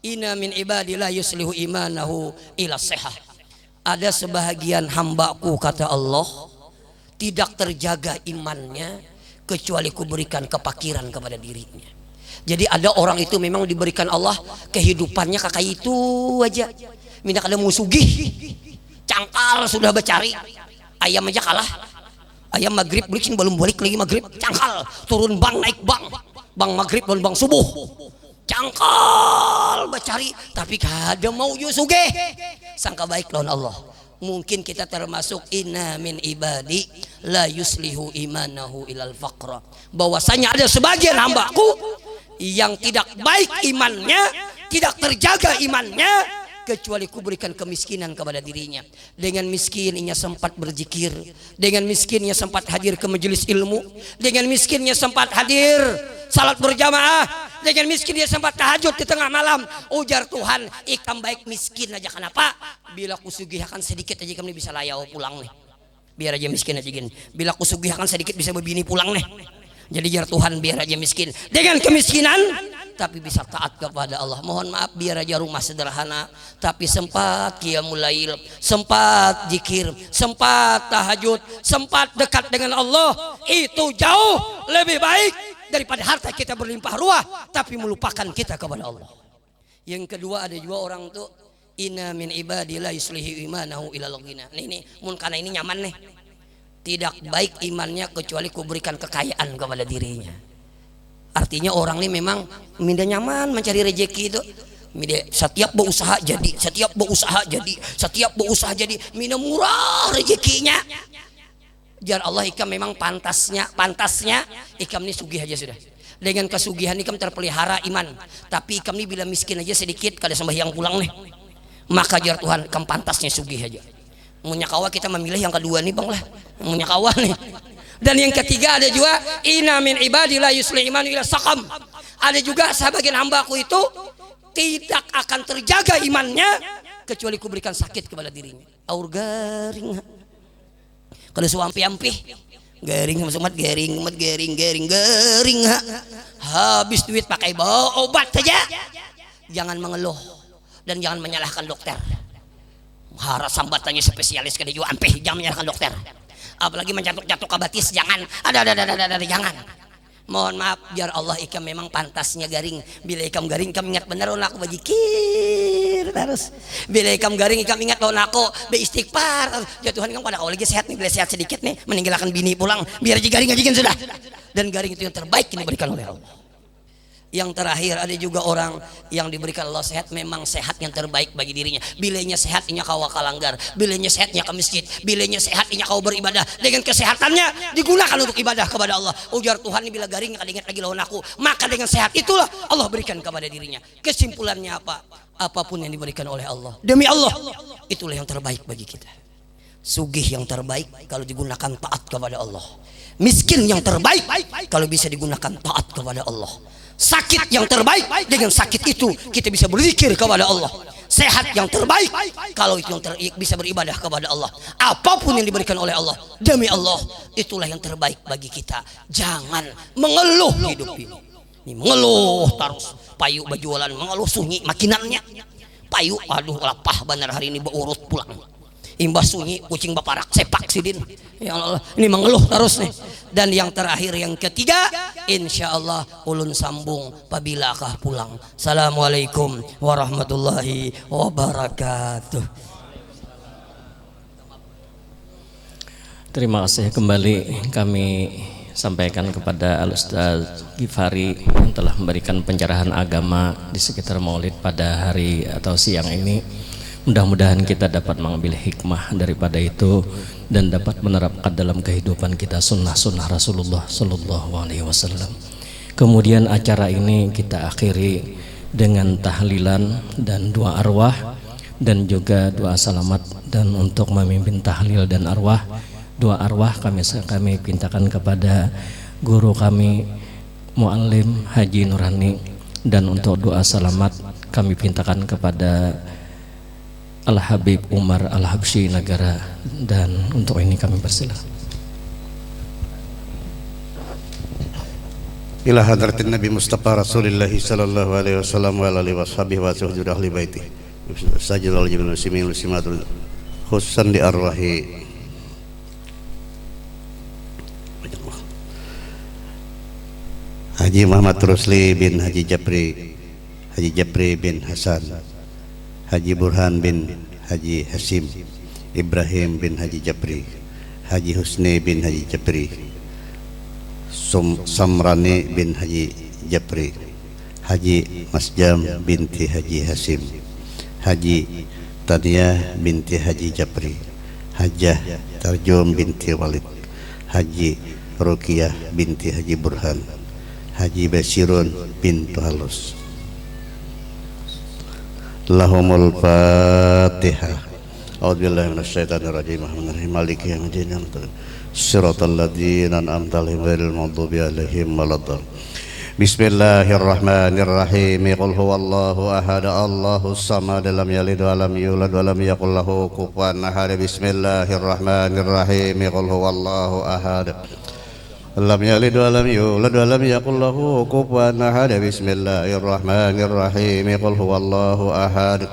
Inna min ibadi la yuslihu imanahu ila sihah. Ada sebahagian hambaku, kata Allah, tidak terjaga imannya kecuali kuberikan kepakiran kepada dirinya. Jadi ada orang itu memang diberikan Allah kehidupannya kakak itu aja. Minta kada mau sugih, cangkal sudah bercari. Ayam aja kalah. Ayam maghrib belikin belum balik lagi maghrib, cangkal turun bang naik bang maghrib dan bang subuh, cangkal bercari tapi kada mau sugih. Sangka baik lawan Allah. Mungkin kita termasuk inna min ibadi la yuslihu imanahu ilal faqra. Bahwasanya ada sebagian hambaku yang tidak baik imannya, tidak terjaga imannya, kecuali kuberikan kemiskinan kepada dirinya. Dengan miskin ia sempat berzikir, dengan miskin ia sempat hadir ke majelis ilmu, dengan miskin ia sempat hadir salat berjamaah, dengan miskin dia sempat tahajud di tengah malam. Ujar Tuhan, ikam baik miskin aja. Kenapa? Bila kusugihakan sedikit aja kami bisa layau pulang nih. Biar aja miskin aja gini. Bila kusugihakan sedikit bisa berbini pulang nih. Jadi jar Tuhan biar aja miskin dengan kemiskinan tapi bisa taat kepada Allah. Mohon maaf biar aja rumah sederhana tapi sempat qiyamul lail, sempat zikir, sempat tahajud, sempat dekat dengan Allah. Itu jauh lebih baik daripada harta kita berlimpah ruah tapi melupakan kita kepada Allah. Yang kedua, ada juga orang tuh inna min ibadi la yuslihi imanahu ilal ghina. Nih mun kana ini nyaman nih. Tidak baik imannya kecuali kuberikan kekayaan kepada dirinya. Artinya orang ini memang minda nyaman mencari rezeki itu. Setiap berusaha jadi, setiap berusaha jadi, setiap berusaha jadi, minda murah rezekinya. Jar Allah, ikam memang pantasnya ikam ini sugih aja sudah. Dengan kesugihan ikam terpelihara iman. Tapi ikam ini bila miskin aja sedikit kada sembahyang pulang nih, maka jar Tuhan ikam pantasnya sugih aja. Munyakawa kita memilih yang kedua nih bang lah, munyakawa nih. Dan yang ketiga ada juga inna min ibadi la yusli imanu ila saqam. Ada juga sebagian hambaku itu tidak akan terjaga imannya kecuali kuberikan sakit kepada dirinya. Aur garing, kalau suampi-ampi garing sama garing, habis duit pakai bawa obat saja. Jangan mengeluh dan jangan menyalahkan dokter. Harap sambatannya spesialis kada juga ampeh, jangan menyalahkan dokter. Apalagi mencatuk-catuk ke batis, jangan. Ada jangan. Mohon maaf, biar Allah ikam memang pantasnya garing. Bila ikam garing ikam ingat benar on aku bajikir terus. Bila ikam garing ikam ingat on aku beristighfar. Ya Tuhan, ikam pada kau lagi sehat nih, bila sehat sedikit nih meninggalkan bini pulang, biar aja garing aja kan sudah. Dan garing itu yang terbaik ini diberikan oleh Allah. Yang terakhir, ada juga orang yang diberikan Allah sehat, memang sehat yang terbaik bagi dirinya. Bilanya sehat inya kau kalanggar, bilanya sehatnya ke masjid, bilanya sehat inya kau beribadah. Dengan kesehatannya digunakan untuk ibadah kepada Allah. Ujar Tuhan, bila garing kada ingat lagi lawan aku, maka dengan sehat itulah Allah berikan kepada dirinya. Kesimpulannya apa? Apapun yang diberikan oleh Allah, demi Allah, itulah yang terbaik bagi kita. Sugih yang terbaik kalau digunakan taat kepada Allah. Miskin yang terbaik kalau bisa digunakan taat kepada Allah. Sakit yang terbaik, dengan sakit itu kita bisa berzikir kepada Allah. Sehat yang terbaik kalau itu yang bisa beribadah kepada Allah. Apapun yang diberikan oleh Allah, demi Allah, itulah yang terbaik bagi kita. Jangan mengeluh hidup ini. Mengeluh terus, payu bajualan mengeluh sunyi makinannya. Payu, aduh lapah benar hari ini berurut pulang. Imbas sunyi kucing baparak sepak sidin. Ya Allah, ini mengeluh terus nih. Dan yang terakhir, yang ketiga, insya Allah ulun sambung pabilakah pulang. Assalamualaikum warahmatullahi wabarakatuh. Terima kasih kembali kami sampaikan kepada Al-Ustaz Ghifari yang telah memberikan pencerahan agama di sekitar Maulid pada hari atau siang ini. Mudah-mudahan kita dapat mengambil hikmah daripada itu dan dapat menerapkan dalam kehidupan kita sunnah-sunnah Rasulullah Sallallahu Alaihi Wasallam. Kemudian acara ini kita akhiri dengan tahlilan dan doa arwah dan juga doa salamat. Dan untuk memimpin tahlil dan arwah, doa arwah kami pintakan kepada guru kami Muallim Haji Nurani, dan untuk doa salamat kami pintakan kepada Al-Habib Umar Al-Habsyi Negara. Dan untuk ini kami persilakan. Ila hadratin Nabi Mustafa Rasulullah sallallahu alaihi wasallam wa alihi washabihi wa sahbihi ahli baiti. Sajidul jibril muslimin muslimatul khususan di arwahi Haji Muhammad Rusli bin Haji Japri bin Hasan, Haji Burhan bin Haji Hasim, Ibrahim bin Haji Japri, Haji Husni bin Haji Japri, Samrani bin Haji Japri, Haji Masjam binti Haji Hasim, Haji Tania binti Haji Japri, Hajah Tarjum binti Walid, Haji Ruqiyah binti Haji Burhan, Haji Basirun bintu Halus. Lahumul Fatihah. A'udzubillahi minasyaitonir rajim. Bismillahirrahmanirrahim. Maliki yaumiddin. Shiratal ladzina an'amta 'alaihim ghairil maghdubi 'alaihim waladdallin. Bismillahirrahmanirrahim. Qul huwallahu ahad, Allahus samad, lam yalid wa lam yulad wa lam yakul lahu kufuwan ahad. Bismillahirrahmanirrahim. Qul huwallahu ahad, lam yalid wa lam yulad wa lam yakul lahu kufuwan ahad. Bismillahirrahmanirrahim. Qul huwallahu ahad,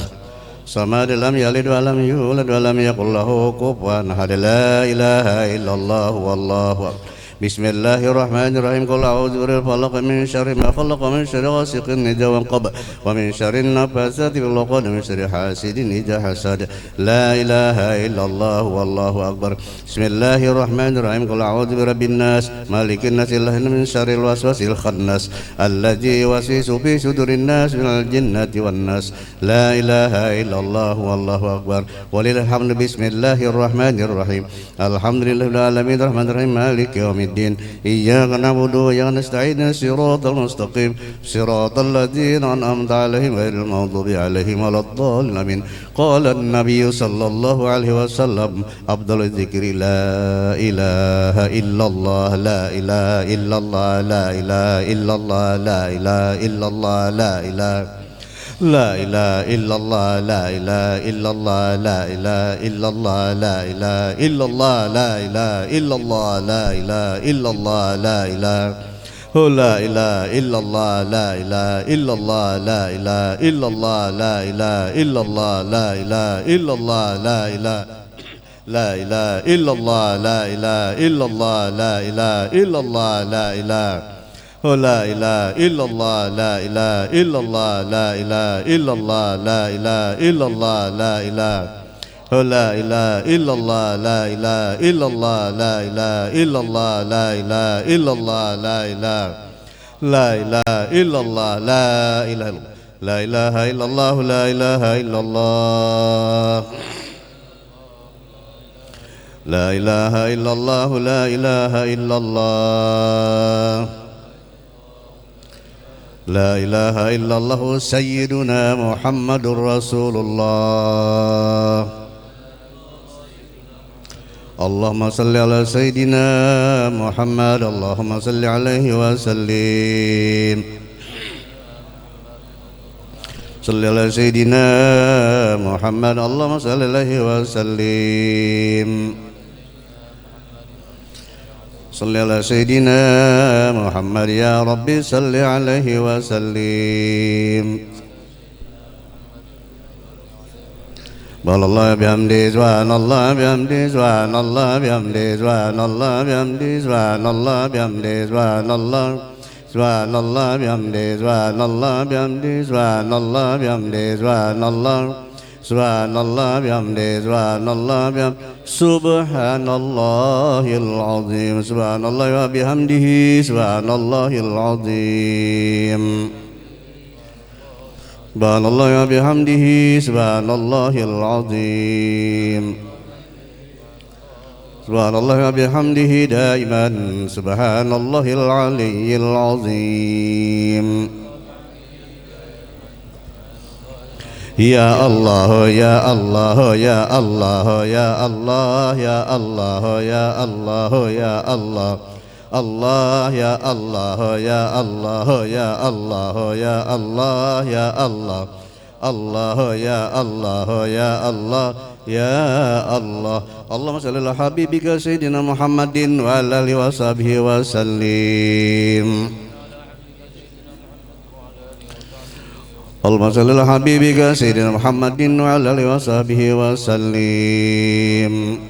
samad, lam yalid wa lam yulad wa lam yakul lahu kufuwan ahad. La ilaha illallah wallahu akbar. Bismillahirrahmanirrahim. Qul a'udzu birabbil falaq, min syarri ma khalaq, wa min syarri ghasiqin idza waqab, wa min syarri nafatsati fil 'uqad, wa min syarri hasidin idza hasad. La ilaha illallah wallahu akbar. Bismillahirrahmanirrahim. Qul a'udzu birabbin nas, malikin nas, ilahin min syarril waswasil khannas, alladzi yuwaswisu fi sudurin nas minal jinnati wan nas. La ilaha illallah wallahu akbar. Walillahil hamdu. Bismillahirrahmanirrahim. Alhamdulillahil alamin, arrahmanir rahim, maliki yaumiddin. Iyyaka na'budu wa iyyaka nasta'in, siratal mustaqim, siratal ladzina an'amta 'alaihim ghairil maghdubi 'alaihim waladdallin. Amin. Qala an-nabiyyu sallallahu alaihi wasallam, afdhalul dzikri la ilaha illallah, la ilaha illallah, la ilaha illallah, la ilaha illallah, la ilaha La ilaha illallah, la ilaha illallah, la ilaha illallah, la ilaha illallah, la ilaha illallah, la ilaha illallah, la ilaha la ilaha illallah, la ilaha illallah, la ilaha illallah, la ilaha illallah, la ilaha illallah, la ilaha la ilaha illallah, la ilaha illallah, la ilaha illallah, la ilaha la ilaha illallah, la ilaha illallah, la ilaha illallah, la ilaha illallah, la ilaha la ilaha illallah, la ilaha illallah, la ilaha illallah, la ilaha illallah, la ilaha illallah, la ilaha illallah, la ilaha illallah, la ilaha illallah, la ilaha illallah, la ilaha illallah. Sayyiduna Muhammadur Rasulullah. Allahumma salli ala Sayyidina Muhammad, Allahumma salli alaihi wa sallim. Salli ala Sayyidina Muhammad, Allahumma salli alaihi wa sallim. Salli ala Sayyidina Muhammad, ya Rabbi salli alaihi wa sallim. Subhanallah bihamdi, subhanallah bihamdi, subhanallah bihamdi, subhanallah bihamdi, subhanallah bihamdi, subhanallah subhanallah bihamdi, subhanallah bihamdi, subhanallah bihamdi, subhanallah subhanallah bihamdi, subhanallah bihamdi, subhanallahil azim, subhanallah wa bihamdihi, subhanallahil azim, subhanallah wa bihamdihi, subhanallahil azim, subhanallah wa bihamdihi daiman, subhanallahil aliyyil azim. Ya Allah, ya Allah, ya Allah, ya Allah, ya Allah, ya Allah, ya Allah, Allah, ya Allah, ya Allah, ya Allah, ya Allah, ya Allah, Allah, ya Allah, ya Allah, ya Allah. Allahumma shalli ala habibika sayyidina Muhammadin wa ala alihi wa sahbihi wa sallim. Allahumma shalli ala habibika sayyidina Muhammadin wa ala alihi wa sahbihi wa sallim.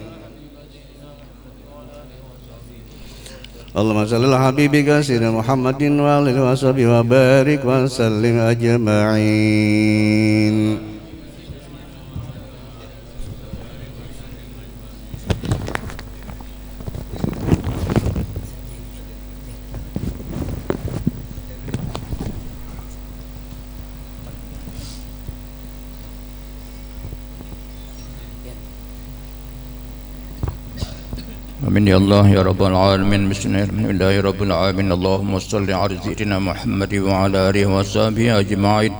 Allahumma shalli ala habibika sayyidina Muhammadin wa ala alihi wa sahbihi wa barik wa sallim ajma'in. آمين يا الله يا رب العالمين. بسم الله رب العالمين. اللهم صل على سيدنا محمد وعلى آله وصحبه أجمعين.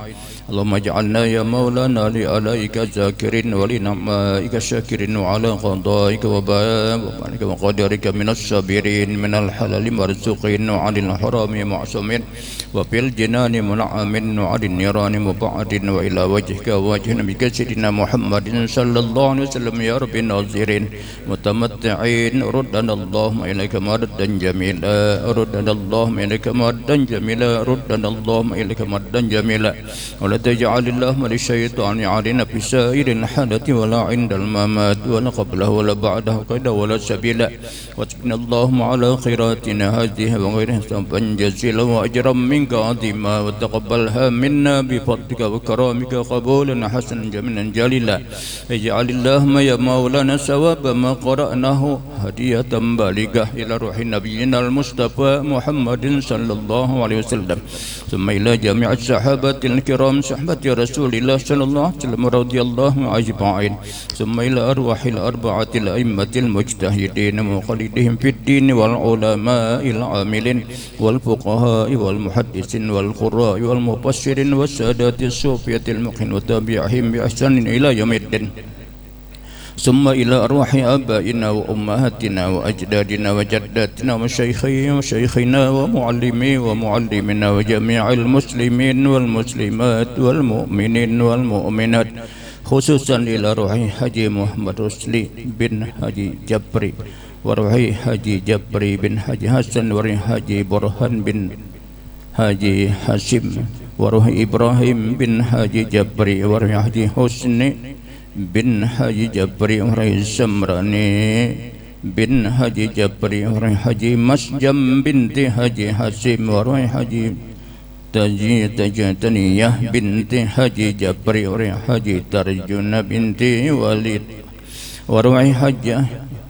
اللهم اجعلنا يا مولانا لآلائك ذاكرين ولنعمائك شاكرين وعلى قضائك وبارك وقدرك من الصابرين من الحلال مرزوقين وعن الحرام معصومين وفي الجنان منعمين وعن النيران مبعد وإلى وجهك وجه نبيك سيدنا محمد صلى الله عليه وسلم يا رب الناظرين متمتعين. ردنا اللهم إليك مردا جميلا ردنا اللهم إليك مردا جميلا ردنا اللهم إليك مردا جميلا. ولا تجعل اللهم للشيطان علينا في سائر الحالة ولا عند الممات ولا قبله ولا بعده قيدا ولا سبيلا. واتقنا اللهم على خيراتنا هذه وغيرها ثوبا جزيلا وأجرا منك عظيما وتقبلها منا بفضلك وكرامك قبولا حسنا جميلا جليلا. اجعل اللهم يا مولانا ثواب ما قرأناه هدية بالغة إلى روح نبينا المصطفى محمد صلى الله عليه وسلم ثم إلى جميع الصحابة الكرام صحبة رسول الله صلى الله عليه وسلم رضي الله أجمعين ثم إلى أرواح الأربعة الأئمة المجتهدين ومقلدهم في الدين والعلماء العاملين والفقهاء والمحدثين والقراء والمبشرين والسادات الصوفية المقين وتابعهم بإحسان إلى يوم الدين. ثم إلى أرواح آبائنا وأمهاتنا وأجدادنا وجداتنا وشيخنا ومعلمي ومعلمنا وجميع المسلمين والمسلمات والمؤمنين والمؤمنات خصوصا إلى روح حجي محمد رسلي بن حجي جبري وروح حجي جبري بن حجي حسن وروح حجي برهان بن حجي حسيم وروح إبراهيم بن حجي جبري وروح حجي حسني bin Haji Jabri Umrai Samrani bin Haji Jabri Umrai Haji Masjam binti Haji Hasim Umrai Haji Taniyah binti Haji Jabri Umrai Haji Tarjuna binti Walid Umrai Haji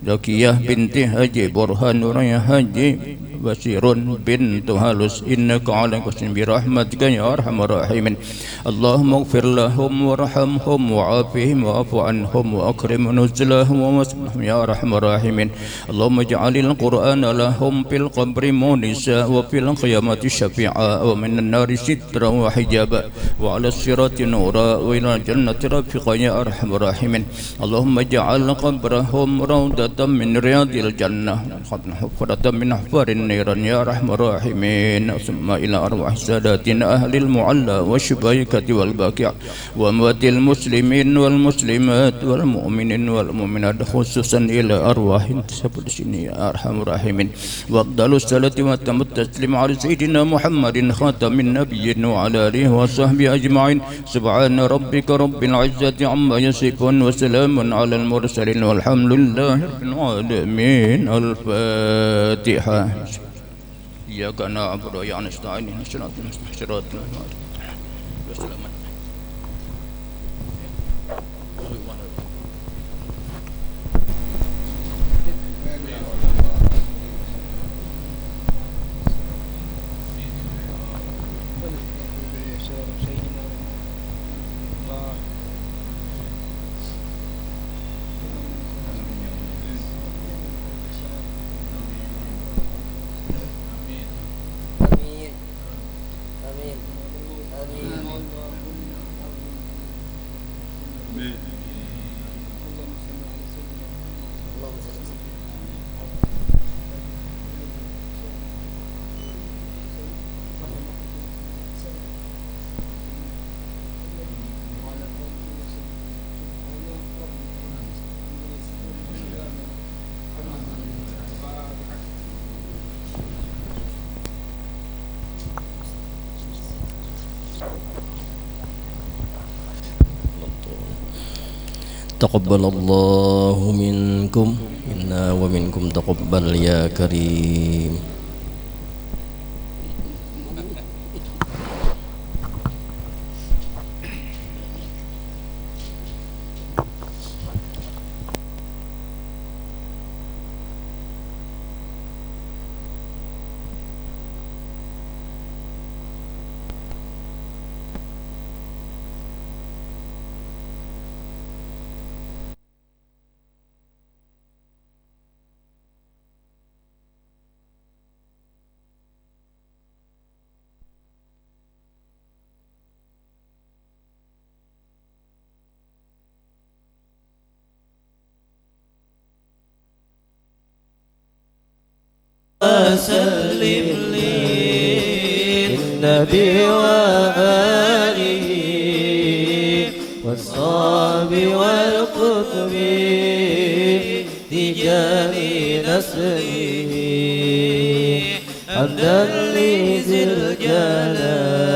Zakiyah binti Haji Burhan Umrai Haji Basirun bin Tuhalus innaka ala kusin birahmatika ya arhamar rahimin. Allahumma ighfir lahum warhamhum wa'afihim wa'afu anhum wa akrim nuzulahum wa masmahum ya arhamar rahimin. Allahumma ij'alil qur'ana lahum fil qabri munisa wa fil qiyamati syafi'a wa minan nari sitra wa hijaba wa ala sirati nura wa ila jannati rafiqa ya arhamar rahimin. Allahumma ij'al qabrahum rawdatan min riyadil jannah hufratan min huffarin نيرا يا أرحم الراحمين. ثم إلى أرواح ساداتنا أهل المعلى والشبيكة والباكع وأموات المسلمين والمسلمات والمؤمنين والمؤمنات خصوصا إلى أرواح سبل سنين يا أرحم الراحمين. وأفضل الصلاة وأتم التسليم على سيدنا محمد خاتم النبيين وعلى آله وصحبه أجمعين. سبحان ربك رب العزة عما يصفون وسلام على المرسلين والحمد لله رب العالمين. الفاتحة. إياك نعبد وإياك نستعين اهدنا الصراط المستقيم. تقبل الله منكم منا ومنكم تقبل يا كريم. وسلم للنبي وآله والصحب والقطب تجاه نسله حمدا لذي الجلال